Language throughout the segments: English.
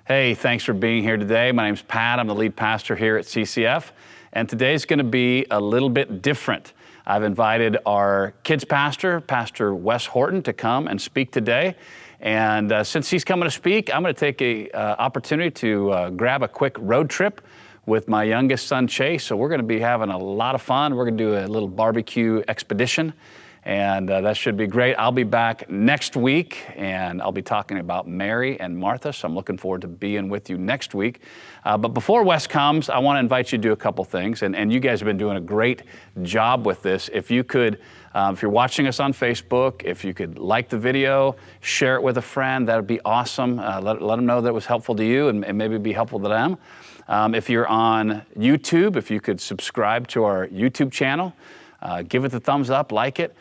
Hey, thanks for being here today. My name's Pat. I'm the lead pastor here at CCF, and today's going to be a little bit different. I've invited our kids pastor, Pastor Wes Horton, to come and speak today. And since he's coming to speak, I'm going to take an opportunity to grab a quick road trip with my youngest son, Chase. So we're going to be having a lot of fun. We're going to do a little barbecue expedition, and that should be great. I'll be back next week, and I'll be talking about Mary and Martha, so I'm looking forward to being with you next week. But before Wes comes, I want to invite you to do a couple things, and you guys have been doing a great job with this. If you could, if you're watching us on Facebook, if you could like the video, share it with a friend, that would be awesome. Let them know that it was helpful to you and maybe be helpful to them. If you're on YouTube, if you could subscribe to our YouTube channel, give it the thumbs up, like it.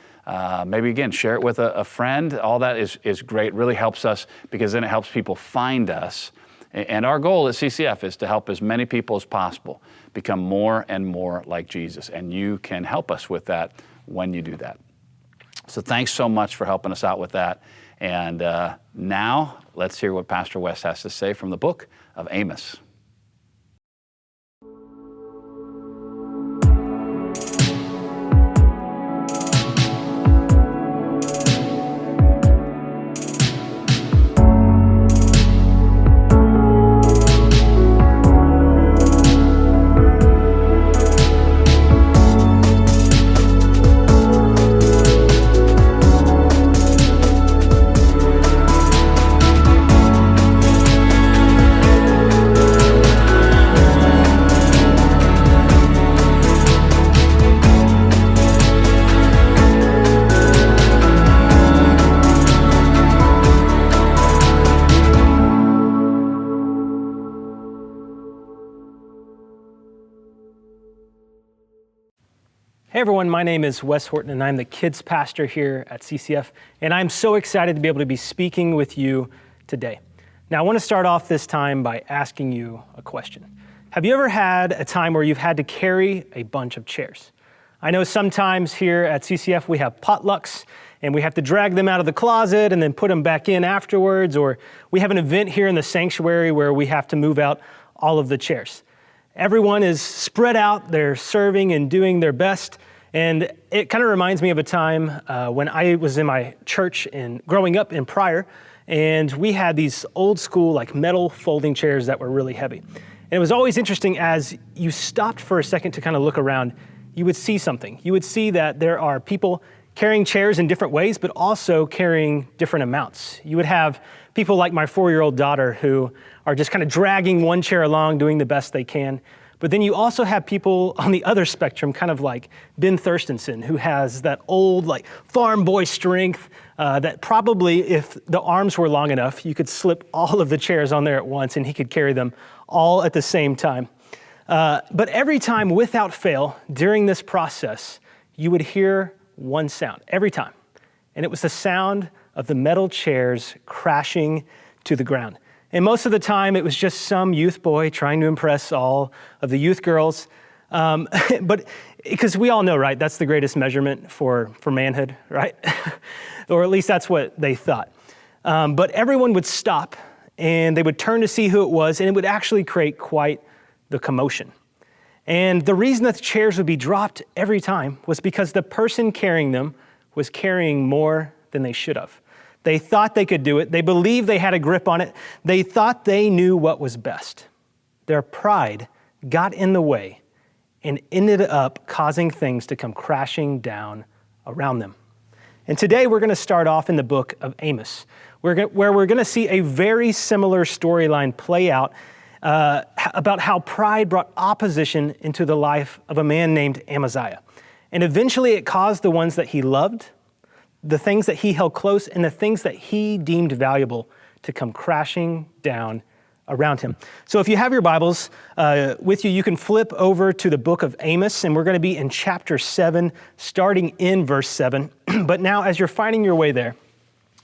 Maybe again, share it with a friend. All that is great, really helps us, because then it helps people find us. And our goal at CCF is to help as many people as possible become more and more like Jesus. And you can help us with that when you do that. So thanks so much for helping us out with that. And now let's hear what Pastor Wes has to say from the book of Amos. Hey everyone, my name is Wes Horton and I'm the kids pastor here at CCF, and I'm so excited to be able to be speaking with you today. Now I want to start off this time by asking you a question. Have you ever had a time where you've had to carry a bunch of chairs? I know sometimes here at CCF we have potlucks and we have to drag them out of the closet and then put them back in afterwards, or we have an event here in the sanctuary where we have to move out all of the chairs. Everyone is spread out, they're serving and doing their best, and it kind of reminds me of a time when I was in my church and growing up in Pryor, and we had these old school like metal folding chairs that were really heavy. And it was always interesting, as you stopped for a second to kind of look around, you would see something. You would see that there are people carrying chairs in different ways, but also carrying different amounts. You would have people like my 4-year-old daughter who are just kind of dragging one chair along, doing the best they can. But then you also have people on the other spectrum, kind of like Ben Thurstonson, who has that old like farm boy strength that probably, if the arms were long enough, you could slip all of the chairs on there at once and he could carry them all at the same time. But every time, without fail, during this process, you would hear one sound, every time. And it was the sound of the metal chairs crashing to the ground. And most of the time, it was just some youth boy trying to impress all of the youth girls. But because we all know, right, that's the greatest measurement for manhood, right? Or at least that's what they thought. But everyone would stop and they would turn to see who it was, and it would actually create quite the commotion. And the reason that the chairs would be dropped every time was because the person carrying them was carrying more than they should have. They thought they could do it. They believed they had a grip on it. They thought they knew what was best. Their pride got in the way and ended up causing things to come crashing down around them. And today we're going to start off in the book of Amos, where we're going to see a very similar storyline play out about how pride brought opposition into the life of a man named Amaziah. And eventually it caused the ones that he loved, the things that he held close, and the things that he deemed valuable to come crashing down around him. So if you have your Bibles with you, you can flip over to the book of Amos, and we're going to be in chapter 7, starting in verse 7. But now, as you're finding your way there,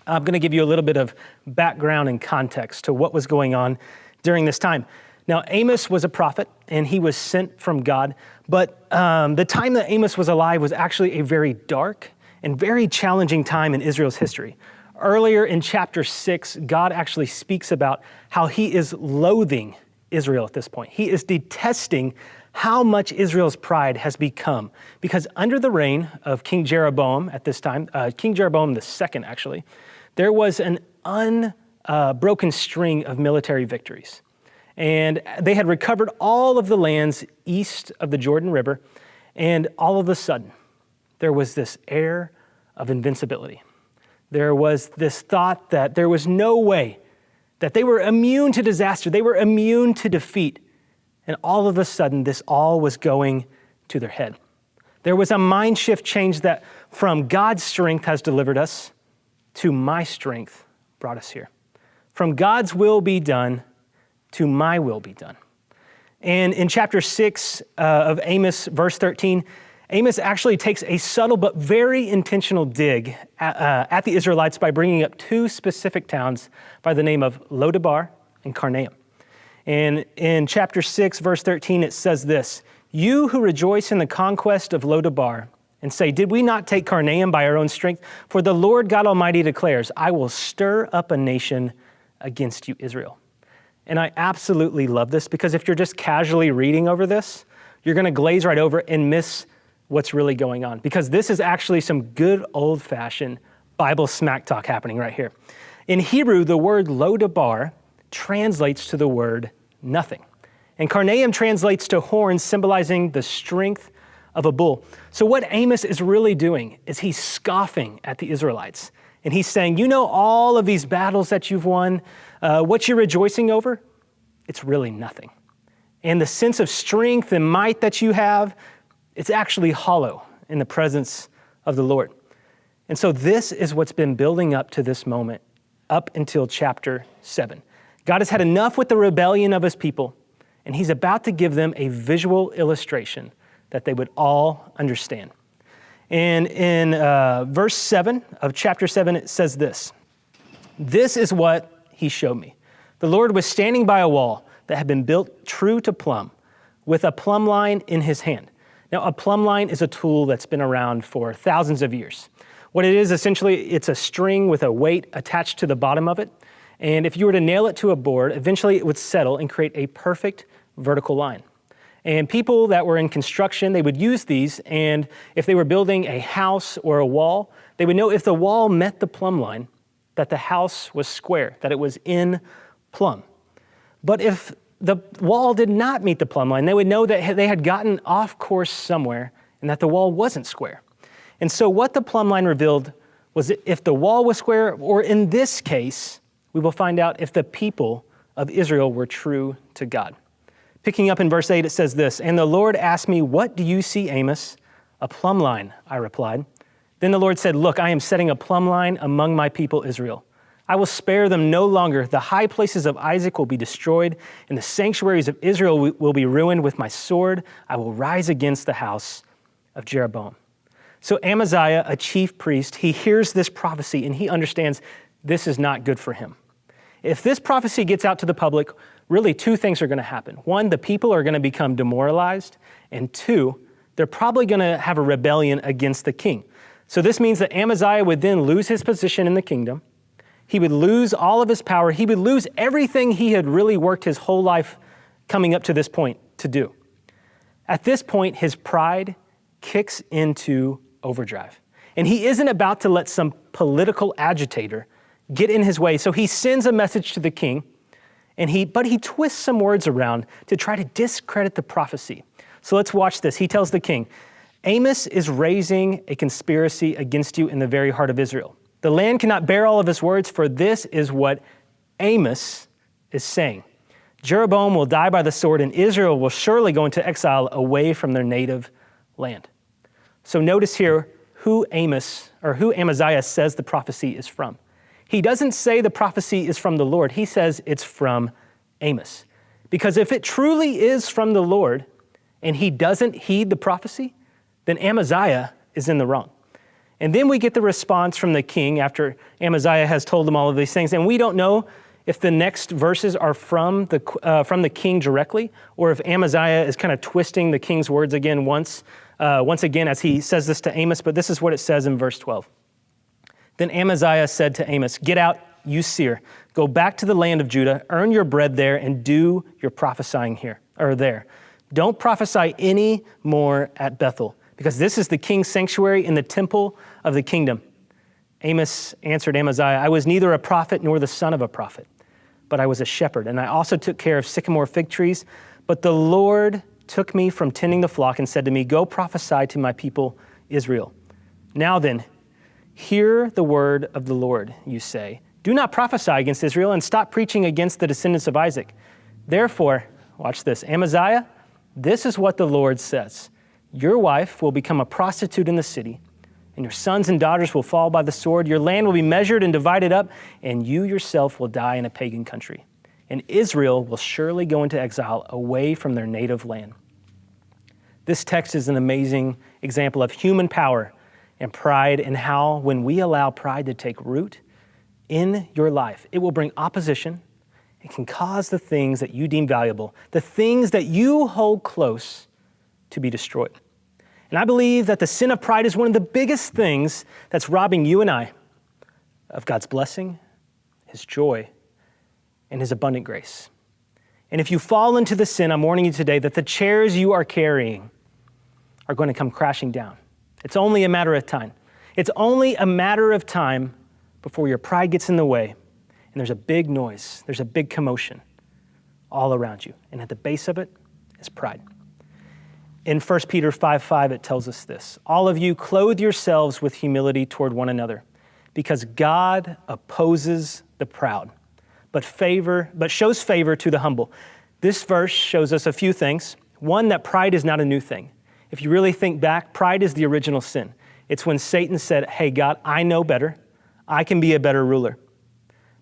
I'm going to give you a little bit of background and context to what was going on during this time. Now, Amos was a prophet, and he was sent from God, but the time that Amos was alive was actually a very dark and very challenging time in Israel's history. Earlier in chapter 6, God actually speaks about how he is loathing Israel at this point. He is detesting how much Israel's pride has become. Because under the reign of King Jeroboam at this time, King Jeroboam II actually, there was an unbroken string of military victories. And they had recovered all of the lands east of the Jordan River, and all of a sudden, there was this air of invincibility. There was this thought that there was no way that they were immune to disaster, they were immune to defeat. And all of a sudden, this all was going to their head. There was a mind shift change that from God's strength has delivered us to my strength brought us here. From God's will be done to my will be done. And in chapter 6 of Amos, verse 13, Amos actually takes a subtle but very intentional dig at the Israelites by bringing up two specific towns by the name of Lodabar and Karnaim. And in chapter 6, verse 13, it says this, "You who rejoice in the conquest of Lodabar and say, 'Did we not take Karnaim by our own strength?' For the Lord God Almighty declares, 'I will stir up a nation against you, Israel.'" And I absolutely love this because if you're just casually reading over this, you're going to glaze right over and miss what's really going on, because this is actually some good old-fashioned Bible smack talk happening right here. In Hebrew, the word Lodabar translates to the word nothing. And Karnaim translates to horns, symbolizing the strength of a bull. So what Amos is really doing is he's scoffing at the Israelites. And he's saying, you know, all of these battles that you've won, what you're rejoicing over, it's really nothing. And the sense of strength and might that you have, it's actually hollow in the presence of the Lord. And so this is what's been building up to this moment, up until chapter 7. God has had enough with the rebellion of his people, and he's about to give them a visual illustration that they would all understand. And in verse 7 of chapter 7, it says this, "This is what he showed me. The Lord was standing by a wall that had been built true to plumb, with a plumb line in his hand." Now, a plumb line is a tool that's been around for thousands of years. What it is, essentially, it's a string with a weight attached to the bottom of it. And if you were to nail it to a board, eventually it would settle and create a perfect vertical line. And people that were in construction, they would use these, and if they were building a house or a wall, they would know if the wall met the plumb line, that the house was square, that it was in plumb. But if the wall did not meet the plumb line, they would know that they had gotten off course somewhere and that the wall wasn't square. And so what the plumb line revealed was that if the wall was square, or in this case, we will find out if the people of Israel were true to God. Picking up in verse 8, it says this, "And the Lord asked me, 'What do you see, Amos?' 'A plumb line,' I replied. Then the Lord said, 'Look, I am setting a plumb line among my people Israel. I will spare them no longer. The high places of Isaac will be destroyed, and the sanctuaries of Israel will be ruined. With my sword, I will rise against the house of Jeroboam.'" So Amaziah, a chief priest, he hears this prophecy and he understands this is not good for him. If this prophecy gets out to the public, really two things are going to happen. One, the people are going to become demoralized, and two, they're probably going to have a rebellion against the king. So this means that Amaziah would then lose his position in the kingdom. He would lose all of his power. He would lose everything he had really worked his whole life coming up to this point to do. At this point, his pride kicks into overdrive. And he isn't about to let some political agitator get in his way. So he sends a message to the king, but he twists some words around to try to discredit the prophecy. So let's watch this. He tells the king, "Amos is raising a conspiracy against you in the very heart of Israel. The land cannot bear all of his words, for this is what Amos is saying. Jeroboam will die by the sword, and Israel will surely go into exile away from their native land." So notice here who Amaziah says the prophecy is from. He doesn't say the prophecy is from the Lord. He says it's from Amos. Because if it truly is from the Lord and he doesn't heed the prophecy, then Amaziah is in the wrong. And then we get the response from the king after Amaziah has told them all of these things. And we don't know if the next verses are from the king directly, or if Amaziah is kind of twisting the king's words again once again as he says this to Amos. But this is what it says in verse 12. Then Amaziah said to Amos, "Get out, you seer. Go back to the land of Judah, earn your bread there, and do your prophesying here or there. Don't prophesy any more at Bethel, because this is the king's sanctuary in the temple of the kingdom." Amos answered Amaziah, "I was neither a prophet nor the son of a prophet, but I was a shepherd, and I also took care of sycamore fig trees. But the Lord took me from tending the flock and said to me, 'Go prophesy to my people Israel.' Now then, hear the word of the Lord, you say. Do not prophesy against Israel and stop preaching against the descendants of Isaac. Therefore," watch this, "Amaziah, this is what the Lord says. Your wife will become a prostitute in the city, and your sons and daughters will fall by the sword. Your land will be measured and divided up, and you yourself will die in a pagan country. And Israel will surely go into exile away from their native land." This text is an amazing example of human power and pride, and how when we allow pride to take root in your life, it will bring opposition. It can cause the things that you deem valuable, the things that you hold close, to be destroyed. And I believe that the sin of pride is one of the biggest things that's robbing you and I of God's blessing, His joy, and His abundant grace. And if you fall into the sin, I'm warning you today that the chairs you are carrying are going to come crashing down. It's only a matter of time. It's only a matter of time before your pride gets in the way, and there's a big noise, there's a big commotion all around you. And at the base of it is pride. In 1 Peter 5:5, it tells us this: "All of you clothe yourselves with humility toward one another, because God opposes the proud, but shows favor to the humble." This verse shows us a few things. One, that pride is not a new thing. If you really think back, pride is the original sin. It's when Satan said, "Hey God, I know better. I can be a better ruler."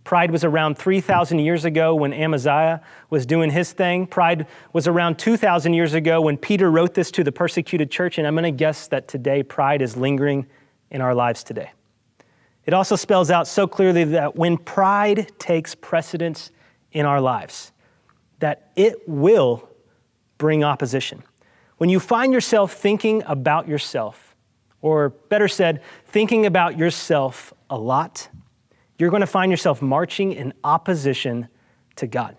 Pride was around 3,000 years ago when Amaziah was doing his thing. Pride was around 2,000 years ago when Peter wrote this to the persecuted church. And I'm going to guess that today pride is lingering in our lives today. It also spells out so clearly that when pride takes precedence in our lives, that it will bring opposition. When you find yourself thinking about yourself, or better said, thinking about yourself a lot, you're going to find yourself marching in opposition to God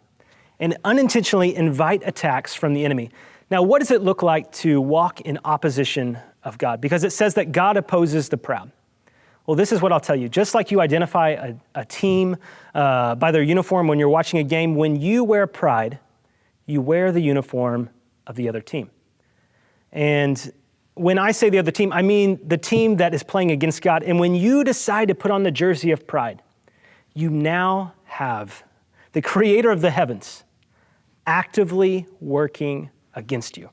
and unintentionally invite attacks from the enemy. Now, what does it look like to walk in opposition of God? Because it says that God opposes the proud. Well, this is what I'll tell you. Just like you identify a team by their uniform when you're watching a game, when you wear pride, you wear the uniform of the other team. And when I say the other team, I mean the team that is playing against God. And when you decide to put on the jersey of pride, you now have the creator of the heavens actively working against you.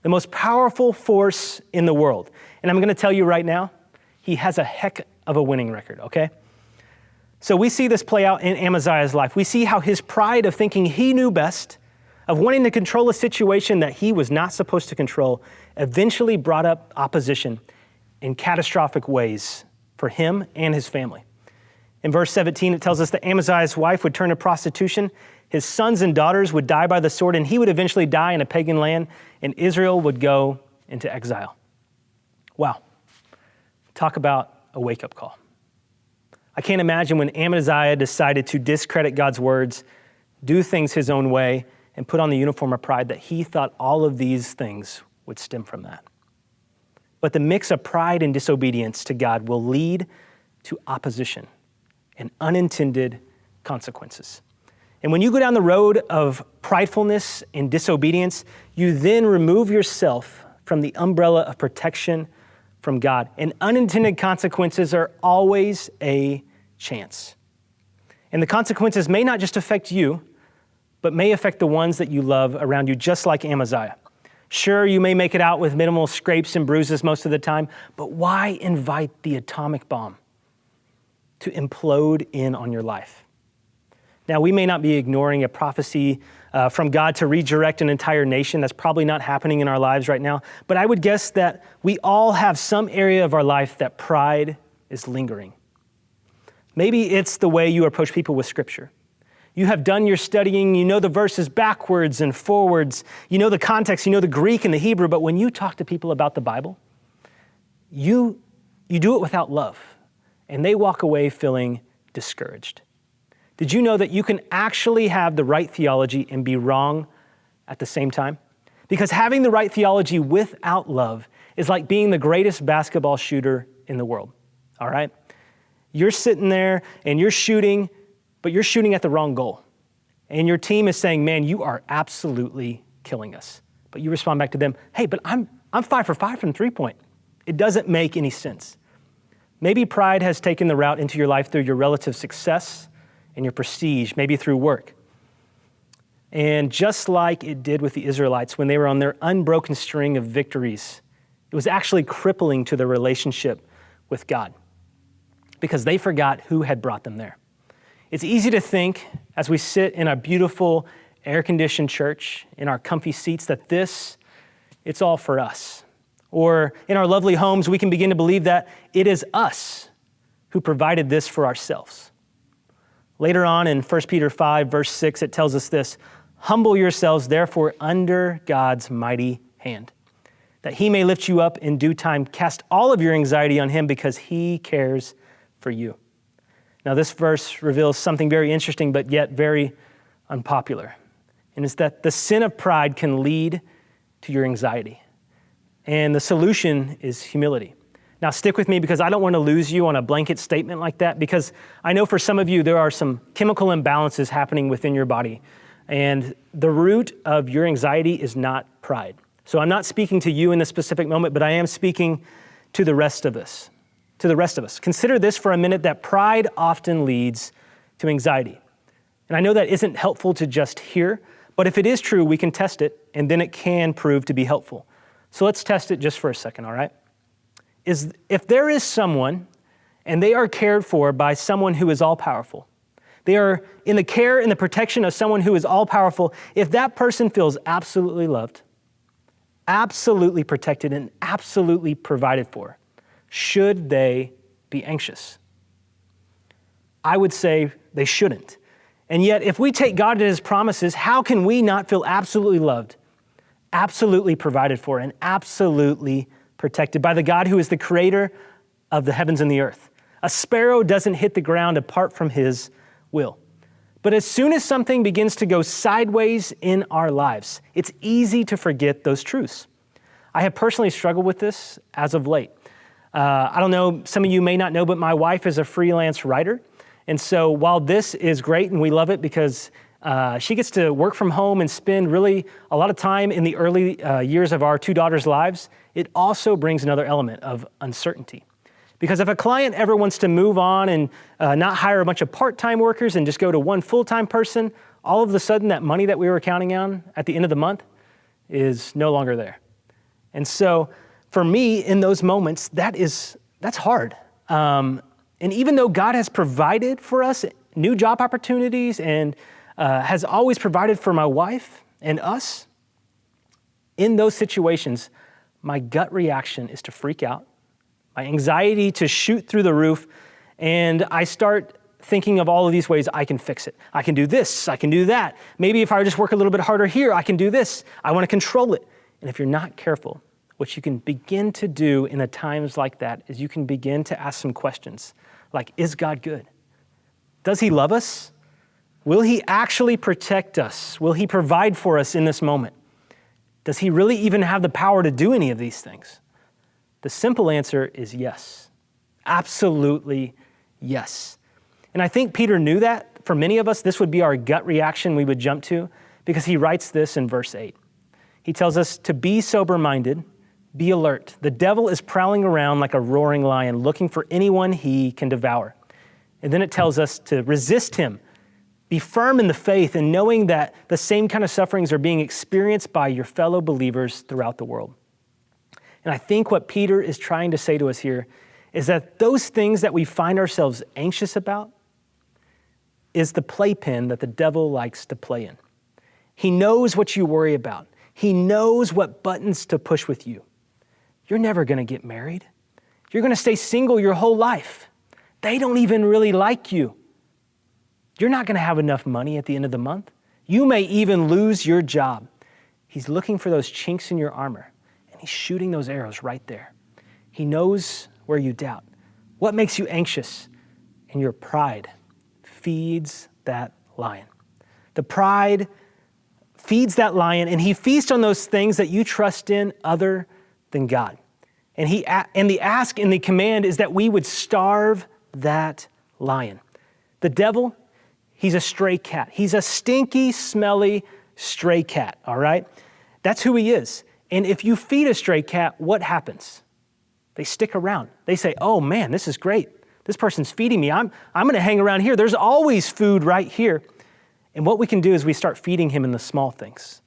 The most powerful force in the world. And I'm going to tell you right now, he has a heck of a winning record, okay? So we see this play out in Amaziah's life. We see how his pride of thinking he knew best, of wanting to control a situation that he was not supposed to control, eventually brought up opposition in catastrophic ways for him and his family. In verse 17, it tells us that Amaziah's wife would turn to prostitution, his sons and daughters would die by the sword, and he would eventually die in a pagan land, and Israel would go into exile. Wow. Talk about a wake-up call. I can't imagine when Amaziah decided to discredit God's words, do things his own way, and put on the uniform of pride, that he thought all of these things would stem from that. But the mix of pride and disobedience to God will lead to opposition and unintended consequences. And when you go down the road of pridefulness and disobedience, you then remove yourself from the umbrella of protection from God. And unintended consequences are always a chance. And the consequences may not just affect you, but may affect the ones that you love around you, just like Amaziah. Sure, you may make it out with minimal scrapes and bruises most of the time, but why invite the atomic bomb to implode in on your life? Now, we may not be ignoring a prophecy from God to redirect an entire nation. That's probably not happening in our lives right now. But I would guess that we all have some area of our life that pride is lingering. Maybe it's the way you approach people with Scripture. You have done your studying, you know the verses backwards and forwards, you know the context, you know the Greek and the Hebrew, but when you talk to people about the Bible, you do it without love. and they walk away feeling discouraged. Did you know that you can actually have the right theology and be wrong at the same time? Because having the right theology without love is like being the greatest basketball shooter in the world, all right? You're sitting there and you're shooting, but you're shooting at the wrong goal. And your team is saying, man, you are absolutely killing us. But you respond back to them, hey, but I'm 5 for 5 from three-point. It doesn't make any sense. Maybe pride has taken the route into your life through your relative success and your prestige, maybe through work. And just like it did with the Israelites when they were on their unbroken string of victories, it was actually crippling to their relationship with God because they forgot who had brought them there. It's easy to think as we sit in a beautiful air-conditioned church in our comfy seats that it's all for us. Or in our lovely homes, we can begin to believe that it is us who provided this for ourselves. Later on in 1 Peter 5, verse 6, it tells us this, humble yourselves, therefore, under God's mighty hand, that he may lift you up in due time. Cast all of your anxiety on him because he cares for you. Now, this verse reveals something very interesting, but yet very unpopular. And it's that the sin of pride can lead to your anxiety. And the solution is humility. Now, stick with me because I don't want to lose you on a blanket statement like that, because I know for some of you, there are some chemical imbalances happening within your body. And the root of your anxiety is not pride. So I'm not speaking to you in this specific moment, but I am speaking to the rest of us. Consider this for a minute, that pride often leads to anxiety. And I know that isn't helpful to just hear, but if it is true, we can test it, and then it can prove to be helpful. So let's test it just for a second, all right? If there is someone, and they are cared for by someone who is all-powerful, they are in the care and the protection of someone who is all-powerful, if that person feels absolutely loved, absolutely protected, and absolutely provided for, should they be anxious? I would say they shouldn't. And yet, if we take God at his promises, how can we not feel absolutely loved, absolutely provided for, and absolutely protected by the God who is the creator of the heavens and the earth? A sparrow doesn't hit the ground apart from his will. But as soon as something begins to go sideways in our lives, it's easy to forget those truths. I have personally struggled with this as of late. I don't know, some of you may not know, but my wife is a freelance writer. And so while this is great and we love it because she gets to work from home and spend really a lot of time in the early years of our two daughters' lives, it also brings another element of uncertainty. Because if a client ever wants to move on and not hire a bunch of part-time workers and just go to one full-time person, all of a sudden that money that we were counting on at the end of the month is no longer there. And so for me, in those moments, that's hard. And even though God has provided for us new job opportunities and has always provided for my wife and us, in those situations, my gut reaction is to freak out, my anxiety to shoot through the roof, and I start thinking of all of these ways I can fix it. I can do this, I can do that. Maybe if I just work a little bit harder here, I can do this. I want to control it. And if you're not careful, what you can begin to do in the times like that is you can begin to ask some questions like, is God good? Does he love us? Will he actually protect us? Will he provide for us in this moment? Does he really even have the power to do any of these things? The simple answer is yes. Absolutely yes. And I think Peter knew that. For many of us, this would be our gut reaction we would jump to, because he writes this in verse 8. He tells us to be sober-minded, be alert. The devil is prowling around like a roaring lion, looking for anyone he can devour. And then it tells us to resist him, be firm in the faith, and knowing that the same kind of sufferings are being experienced by your fellow believers throughout the world. And I think what Peter is trying to say to us here is that those things that we find ourselves anxious about is the playpen that the devil likes to play in. He knows what you worry about. He knows what buttons to push with you. You're never going to get married. You're going to stay single your whole life. They don't even really like you. You're not going to have enough money at the end of the month. You may even lose your job. He's looking for those chinks in your armor, and he's shooting those arrows right there. He knows where you doubt. What makes you anxious? And your pride feeds that lion. The pride feeds that lion, and he feasts on those things that you trust in other than God. And the ask and the command is that we would starve that lion. The devil, he's a stray cat. He's a stinky, smelly stray cat, all right? That's who he is. And if you feed a stray cat, what happens? They stick around. They say, oh man, this is great. This person's feeding me. I'm going to hang around here. There's always food right here. And what we can do is we start feeding him in the small things,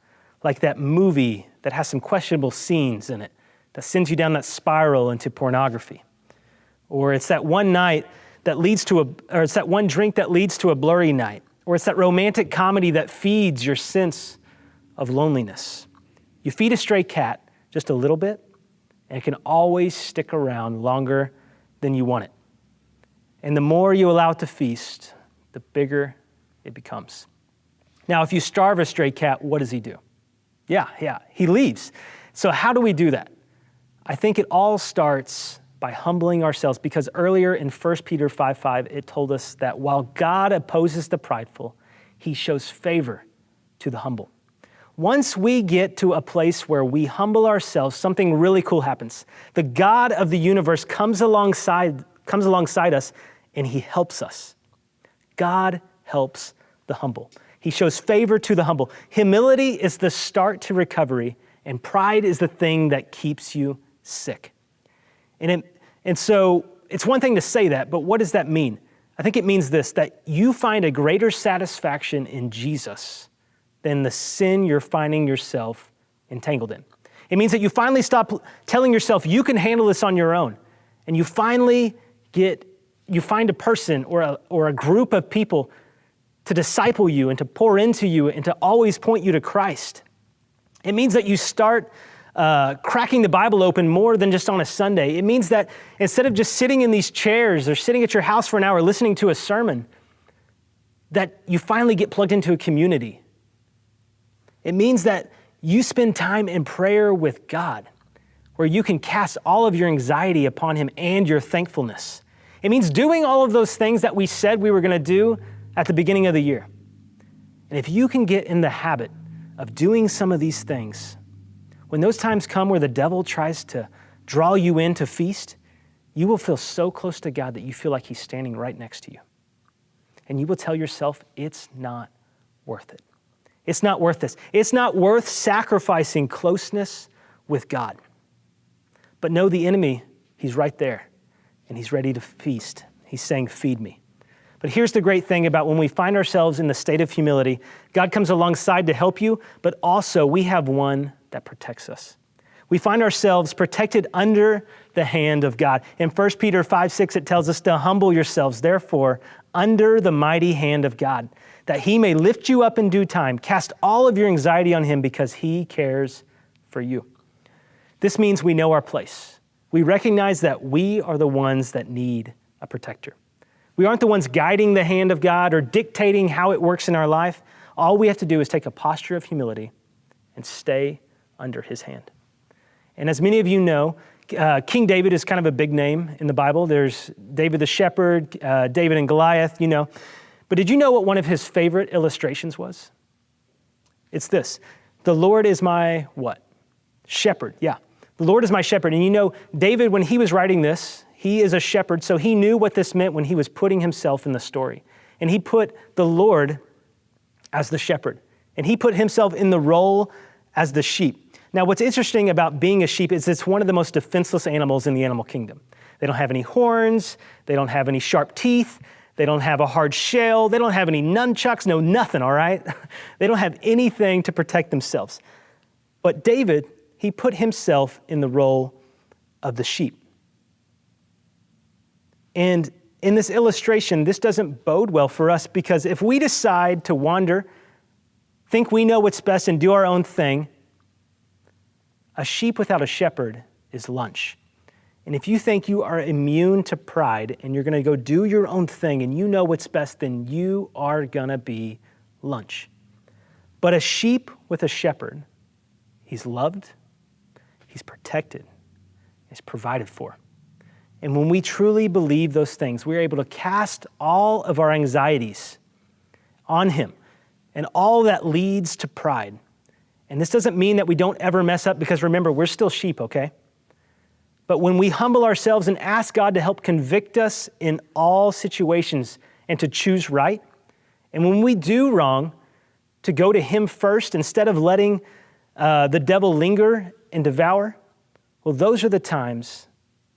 like that movie that has some questionable scenes in it that sends you down that spiral into pornography. Or it's that one night that leads to or it's that one drink that leads to a blurry night. Or it's that romantic comedy that feeds your sense of loneliness. You feed a stray cat just a little bit, and it can always stick around longer than you want it. And the more you allow it to feast, the bigger it becomes. Now, if you starve a stray cat, what does he do? Yeah, he leaves. So how do we do that? I think it all starts by humbling ourselves, because earlier in 1 Peter 5:5, it told us that while God opposes the prideful, he shows favor to the humble. Once we get to a place where we humble ourselves, something really cool happens. The God of the universe comes alongside us, and he helps us. God helps the humble. He shows favor to the humble. Humility is the start to recovery, and pride is the thing that keeps you sick. And so it's one thing to say that, but what does that mean? I think it means this, that you find a greater satisfaction in Jesus than the sin you're finding yourself entangled in. It means that you finally stop telling yourself you can handle this on your own, and you finally find a person or a group of people to disciple you and to pour into you and to always point you to Christ. It means that you start cracking the Bible open more than just on a Sunday. It means that instead of just sitting in these chairs or sitting at your house for an hour listening to a sermon, that you finally get plugged into a community. It means that you spend time in prayer with God, where you can cast all of your anxiety upon him and your thankfulness. It means doing all of those things that we said we were going to do at the beginning of the year. And if you can get in the habit of doing some of these things, when those times come where the devil tries to draw you in to feast, you will feel so close to God that you feel like he's standing right next to you. And you will tell yourself, it's not worth it. It's not worth this. It's not worth sacrificing closeness with God. But know the enemy, he's right there, and he's ready to feast. He's saying, feed me. But here's the great thing about when we find ourselves in the state of humility, God comes alongside to help you, but also we have one that protects us. We find ourselves protected under the hand of God. In 1 Peter 5:6, it tells us to humble yourselves, therefore, under the mighty hand of God, that he may lift you up in due time. Cast all of your anxiety on him because he cares for you. This means we know our place. We recognize that we are the ones that need a protector. We aren't the ones guiding the hand of God or dictating how it works in our life. All we have to do is take a posture of humility and stay under his hand. And as many of you know, King David is kind of a big name in the Bible. There's David the shepherd, David and Goliath, you know. But did you know what one of his favorite illustrations was? It's this. The Lord is my what? Shepherd, yeah. The Lord is my shepherd. And you know, David, when he was writing this, he is a shepherd, so he knew what this meant when he was putting himself in the story. And he put the Lord as the shepherd. And he put himself in the role as the sheep. Now, what's interesting about being a sheep is it's one of the most defenseless animals in the animal kingdom. They don't have any horns. They don't have any sharp teeth. They don't have a hard shell. They don't have any nunchucks. No, nothing, all right? They don't have anything to protect themselves. But David, he put himself in the role of the sheep. And in this illustration, this doesn't bode well for us, because if we decide to wander, think we know what's best and do our own thing, a sheep without a shepherd is lunch. And if you think you are immune to pride and you're going to go do your own thing and you know what's best, then you are going to be lunch. But a sheep with a shepherd, he's loved, he's protected, he's provided for. And when we truly believe those things, we're able to cast all of our anxieties on him and all that leads to pride. And this doesn't mean that we don't ever mess up, because remember, we're still sheep, okay? But when we humble ourselves and ask God to help convict us in all situations and to choose right, and when we do wrong, to go to him first instead of letting the devil linger and devour, well, those are the times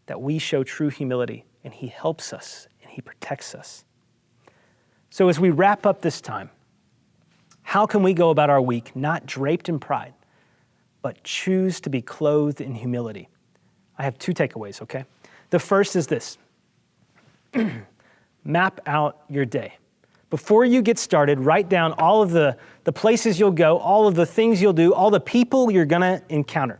that we show true humility, and he helps us and he protects us. So as we wrap up this time, how can we go about our week not draped in pride, but choose to be clothed in humility? I have 2 takeaways, okay? The first is this. Map out your day. Before you get started, write down all of the places you'll go, all of the things you'll do, all the people you're gonna encounter.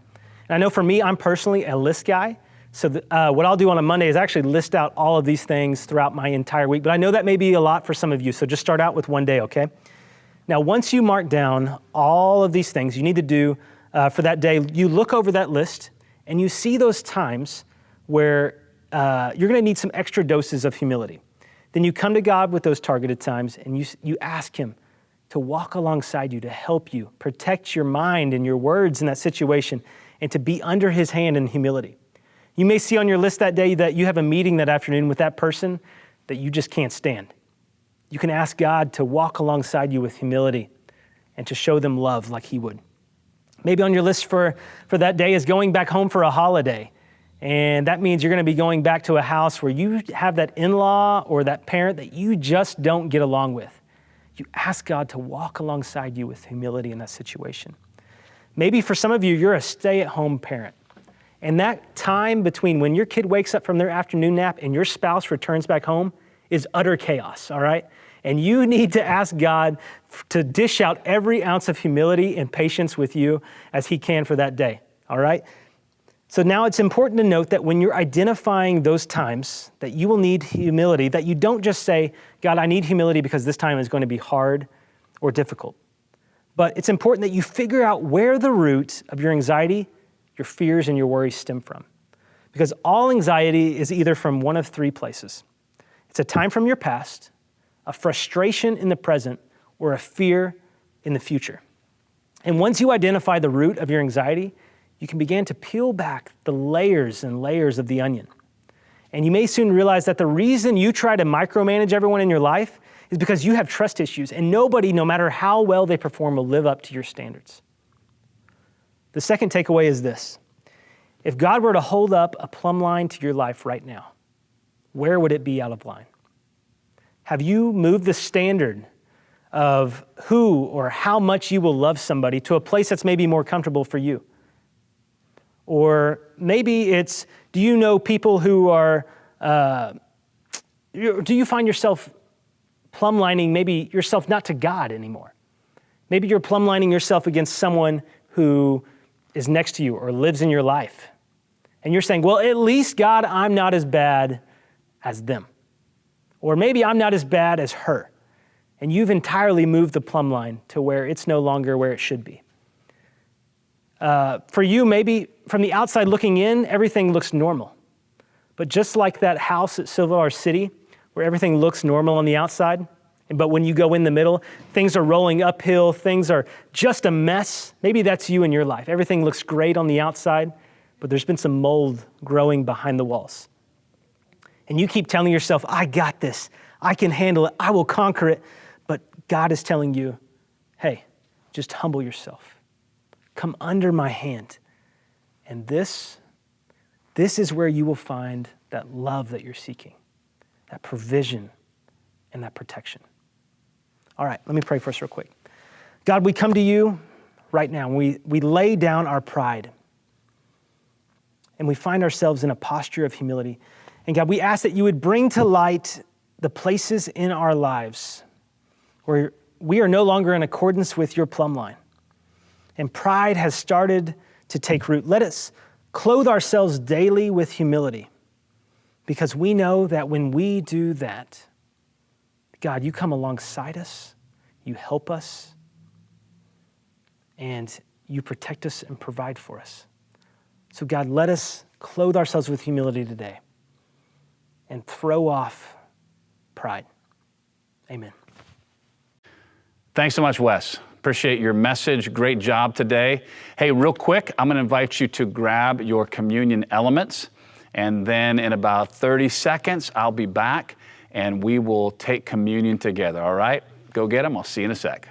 And I know for me, I'm personally a list guy. So what I'll do on a Monday is actually list out all of these things throughout my entire week. But I know that may be a lot for some of you, so just start out with one day, okay? Now, once you mark down all of these things you need to do for that day, you look over that list and you see those times where you're gonna need some extra doses of humility. Then you come to God with those targeted times and you ask him to walk alongside you, to help you, protect your mind and your words in that situation, and to be under his hand in humility. You may see on your list that day that you have a meeting that afternoon with that person that you just can't stand. You can ask God to walk alongside you with humility and to show them love like he would. Maybe on your list for that day is going back home for a holiday. And that means you're going to be going back to a house where you have that in-law or that parent that you just don't get along with. You ask God to walk alongside you with humility in that situation. Maybe for some of you, you're a stay-at-home parent. And that time between when your kid wakes up from their afternoon nap and your spouse returns back home is utter chaos, all right? And you need to ask God to dish out every ounce of humility and patience with you as he can for that day, all right? So now it's important to note that when you're identifying those times that you will need humility, that you don't just say, God, I need humility because this time is going to be hard or difficult. But it's important that you figure out where the root of your anxiety, your fears, and your worries stem from. Because all anxiety is either from one of 3 places. It's a time from your past, a frustration in the present, or a fear in the future. And once you identify the root of your anxiety, you can begin to peel back the layers and layers of the onion. And you may soon realize that the reason you try to micromanage everyone in your life is because you have trust issues, and nobody, no matter how well they perform, will live up to your standards. The second takeaway is this. If God were to hold up a plumb line to your life right now, where would it be out of line? Have you moved the standard of who or how much you will love somebody to a place that's maybe more comfortable for you? Or maybe it's, do you know people who are, do you find yourself plumblining maybe yourself not to God anymore? Maybe you're plumblining yourself against someone who is next to you or lives in your life. And you're saying, well, at least God, I'm not as bad as them. Or maybe I'm not as bad as her. And you've entirely moved the plumb line to where it's no longer where it should be. For you, maybe from the outside looking in, everything looks normal. But just like that house at Silver City, where everything looks normal on the outside, but when you go in the middle, things are rolling uphill, things are just a mess. Maybe that's you in your life. Everything looks great on the outside, but there's been some mold growing behind the walls. And you keep telling yourself, I got this, I can handle it, I will conquer it. But God is telling you, hey, just humble yourself. Come under my hand. And this is where you will find that love that you're seeking, that provision and that protection. All right, let me pray for us real quick. God, we come to you right now. We lay down our pride and we find ourselves in a posture of humility. And God, we ask that you would bring to light the places in our lives where we are no longer in accordance with your plumb line. And pride has started to take root. Let us clothe ourselves daily with humility, because we know that when we do that, God, you come alongside us, you help us, and you protect us and provide for us. So God, let us clothe ourselves with humility today. and throw off pride. Amen. Thanks so much, Wes. Appreciate your message. Great job today. Hey, real quick, I'm going to invite you to grab your communion elements, and then in about 30 seconds, I'll be back, and we will take communion together, all right? Go get them. I'll see you in a sec.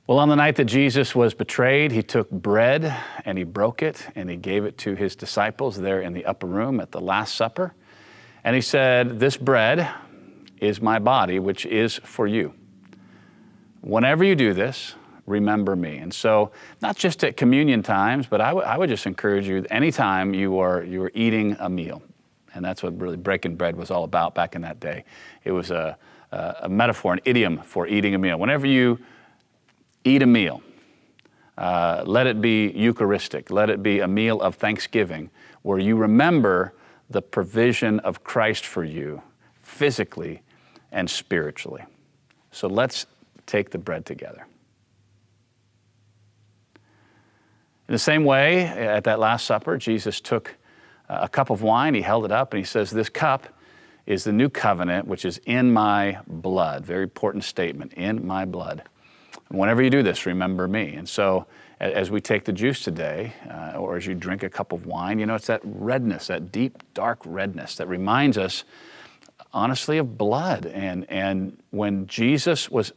Well, on the night that Jesus was betrayed, he took bread and he broke it and he gave it to his disciples there in the upper room at the Last Supper. And he said, "This bread is my body, which is for you. Whenever you do this, remember me." And so, not just at communion times, but I would just encourage you, anytime you are eating a meal. And that's what really breaking bread was all about back in that day. It was a metaphor, an idiom for eating a meal. Whenever you eat a meal, let it be Eucharistic. Let it be a meal of thanksgiving where you remember the provision of Christ for you physically and spiritually. So let's take the bread together. In the same way, at that Last Supper, Jesus took a cup of wine, he held it up, and he says, "This cup is the new covenant, which is in my blood." Very important statement, in my blood. Whenever you do this, remember me. And so as we take the juice today, or as you drink a cup of wine, it's that redness, that deep, dark redness that reminds us, honestly, of blood. And when Jesus was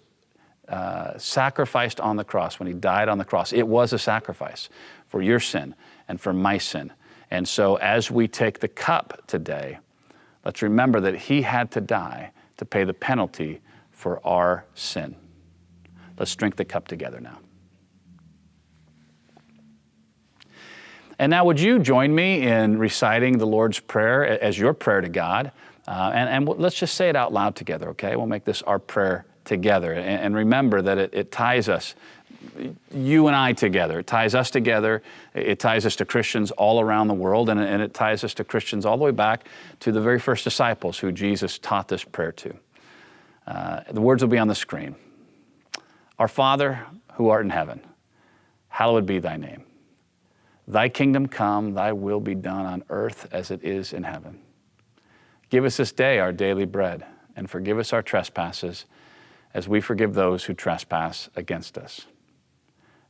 sacrificed on the cross, when he died on the cross, it was a sacrifice for your sin and for my sin. And so as we take the cup today, let's remember that he had to die to pay the penalty for our sin. Let's drink the cup together now. And now would you join me in reciting the Lord's Prayer as your prayer to God? And let's just say it out loud together, okay? We'll make this our prayer together. And remember that it ties us, you and I together. It ties us together. It ties us to Christians all around the world. And it ties us to Christians all the way back to the very first disciples who Jesus taught this prayer to. The words will be on the screen. Our Father, who art in heaven, hallowed be thy name. Thy kingdom come, thy will be done on earth as it is in heaven. Give us this day our daily bread, and forgive us our trespasses as we forgive those who trespass against us.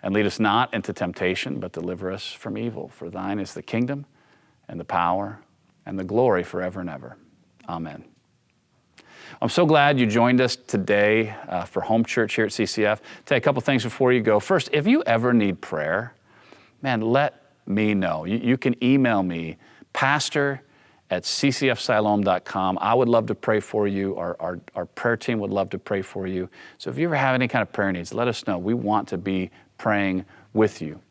And lead us not into temptation, but deliver us from evil. For thine is the kingdom and the power and the glory forever and ever. Amen. I'm so glad you joined us today for Home Church here at CCF. Tell you a couple things before you go. First, if you ever need prayer, man, let me know. You can email me, pastor@ccfsiloam.com. I would love to pray for you. Our prayer team would love to pray for you. So if you ever have any kind of prayer needs, let us know. We want to be praying with you.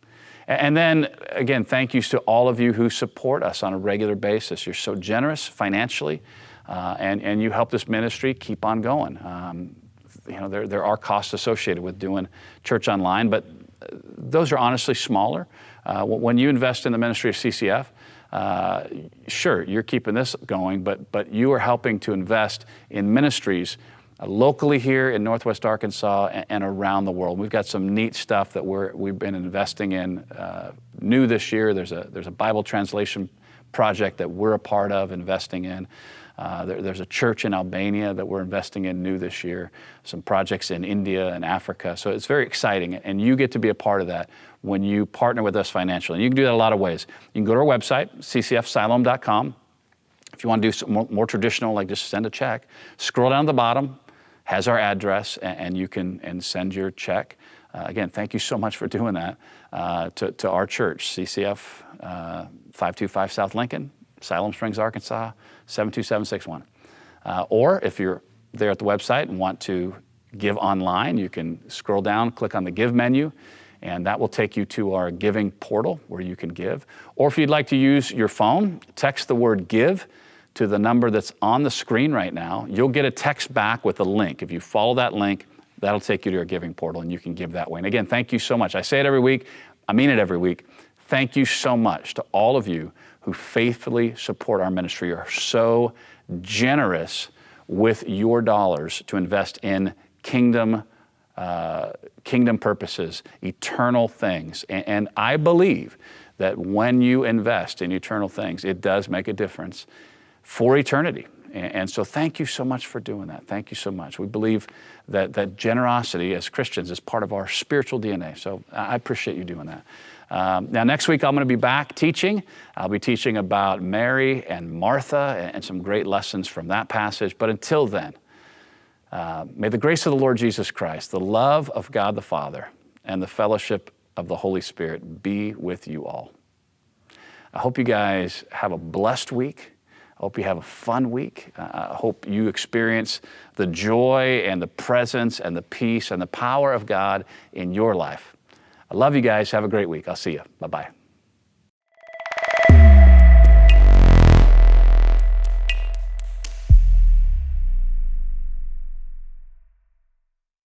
And then, again, thank yous to all of you who support us on a regular basis. You're so generous financially. And you help this ministry keep on going. There are costs associated with doing church online, but those are honestly smaller. When you invest in the ministry of CCF, sure, you're keeping this going, but you are helping to invest in ministries locally here in Northwest Arkansas and around the world. We've got some neat stuff that we've been investing in new this year. There's a Bible translation project that we're a part of investing in. There's a church in Albania that we're investing in new this year, some projects in India and Africa. So it's very exciting, and you get to be a part of that when you partner with us financially. And you can do that a lot of ways. You can go to our website, ccfsiloam.com. If you want to do some more traditional, like just send a check, scroll down to the bottom, has our address, and you can send your check. Again, thank you so much for doing that to our church, CCF 525 South Lincoln, Siloam Springs, Arkansas, 72761. Or if you're there at the website and want to give online, you can scroll down, click on the Give menu, and that will take you to our giving portal where you can give. Or if you'd like to use your phone, text the word give to the number that's on the screen right now. You'll get a text back with a link. If you follow that link, that'll take you to our giving portal and you can give that way. And again, thank you so much. I say it every week, I mean it every week. Thank you so much to all of you who faithfully support our ministry. You're so generous with your dollars to invest in kingdom purposes, eternal things. And I believe that when you invest in eternal things, it does make a difference for eternity. And so thank you so much for doing that. Thank you so much. We believe that generosity as Christians is part of our spiritual DNA. So I appreciate you doing that. Now, next week, I'm going to be back teaching. I'll be teaching about Mary and Martha and some great lessons from that passage. But until then, may the grace of the Lord Jesus Christ, the love of God the Father, and the fellowship of the Holy Spirit be with you all. I hope you guys have a blessed week. I hope you have a fun week. I hope you experience the joy and the presence and the peace and the power of God in your life. I love you guys. Have a great week. I'll see you. Bye-bye.